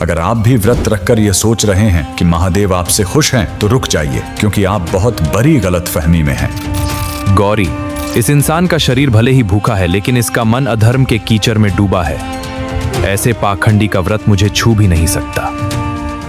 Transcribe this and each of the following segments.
अगर आप भी व्रत रखकर ये सोच रहे हैं कि महादेव आपसे खुश हैं, तो रुक जाइए, क्योंकि आप बहुत बड़ी गलतफहमी में हैं। गौरी, इस इंसान का शरीर भले ही भूखा है, लेकिन इसका मन अधर्म के कीचड़ में डूबा है। ऐसे पाखंडी का व्रत मुझे छू भी नहीं सकता।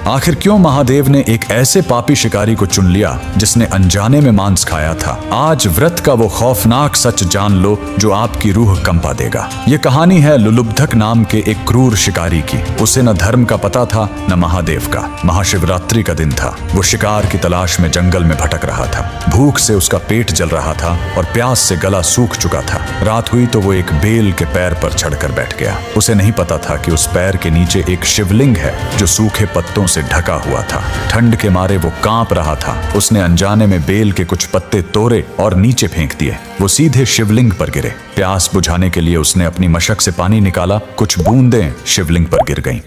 आखिर क्यों महादेव ने एक ऐसे पापी शिकारी को चुन लिया जिसने अनजाने में मांस खाया था? आज व्रत का वो खौफनाक सच जान लो जो आपकी रूह कंपा देगा। ये कहानी है लुलुब्धक नाम के एक क्रूर शिकारी की। उसे न धर्म का पता था, न महादेव का। महाशिवरात्रि का दिन था। वो शिकार की तलाश में जंगल में भटक रहा था। भूख से उसका पेट जल रहा था और प्यास से गला सूख चुका था। रात हुई तो वो एक बेल के पैर पर चढ़कर बैठ गया। उसे नहीं पता था कि उस पैर के नीचे एक शिवलिंग है जो सूखे पत्तों से ढका हुआ था। ठंड के मारे वो कांप रहा था। उसने अनजाने में बेल के कुछ पत्ते तोड़े और नीचे फेंक दिए। वो सीधे शिवलिंग पर गिरे। प्यास बुझाने के लिए उसने अपनी मशक से पानी निकाला। कुछ बूंदें शिवलिंग पर गिर गईं।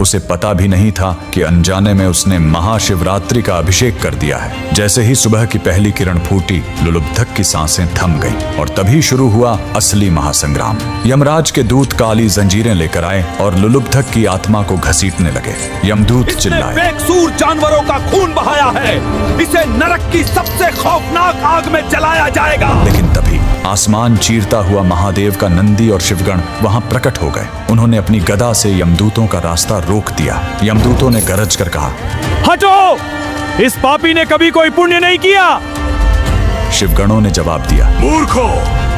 उसे पता भी नहीं था कि अनजाने में उसने महाशिवरात्रि का अभिषेक कर दिया है। जैसे ही सुबह की पहली किरण फूटी, लुलुब्धक की सांसें थम गईं और तभी शुरू हुआ असली महासंग्राम। यमराज के दूत काली जंजीरें लेकर आए और लुलुब्धक की आत्मा को घसीटने लगे। यमदूत चिल्लाए, बेकसूर जानवरों का खून बहाया है, इसे नरक की सबसे खौफनाक आग में जलाया जाएगा। लेकिन तभी आसमान चीरता हुआ महादेव का नंदी और शिवगण वहां प्रकट हो गए। उन्होंने अपनी गदा से यमदूतों का रास्ता रोक दिया। यमदूतों ने गरज कर कहा, हटो, इस पापी ने कभी कोई पुण्य नहीं किया। शिवगणों ने जवाब दिया, मूर्खो,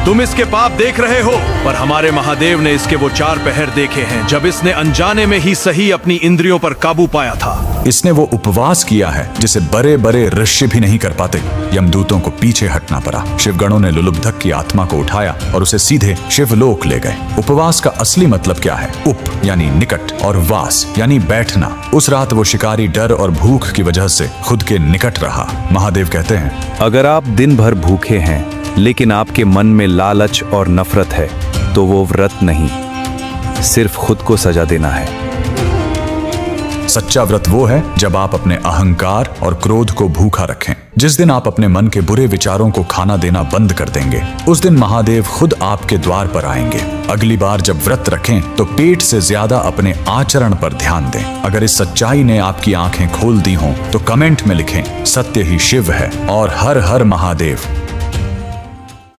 तुम इसके पाप देख रहे हो, पर हमारे महादेव ने इसके वो 4 पहर देखे हैं जब इसने अनजाने में ही सही अपनी इंद्रियों पर काबू पाया था। इसने वो उपवास किया है जिसे बड़े बड़े ऋषि भी नहीं कर पाते। यमदूतों को पीछे हटना पड़ा। शिवगणों ने लुलुब्धक की आत्मा को उठाया और उसे सीधे शिवलोक ले गए। उपवास का असली मतलब क्या है? उप यानी निकट और वास यानी बैठना। उस रात वो शिकारी डर और भूख की वजह से खुद के निकट रहा। महादेव कहते हैं, अगर आप दिन भर भूखे हैं लेकिन आपके मन में लालच और नफरत है, तो वो व्रत नहीं, सिर्फ खुद को सजा देना है। सच्चा व्रत वो है जब आप अपने अहंकार और क्रोध को भूखा रखें। जिस दिन आप अपने मन के बुरे विचारों को खाना देना बंद कर देंगे, उस दिन महादेव खुद आपके द्वार पर आएंगे। अगली बार जब व्रत रखें तो पेट से ज्यादा अपने आचरण पर ध्यान दें। अगर इस सच्चाई ने आपकी आंखें खोल दी हों तो कमेंट में लिखें, सत्य ही शिव है और हर हर महादेव।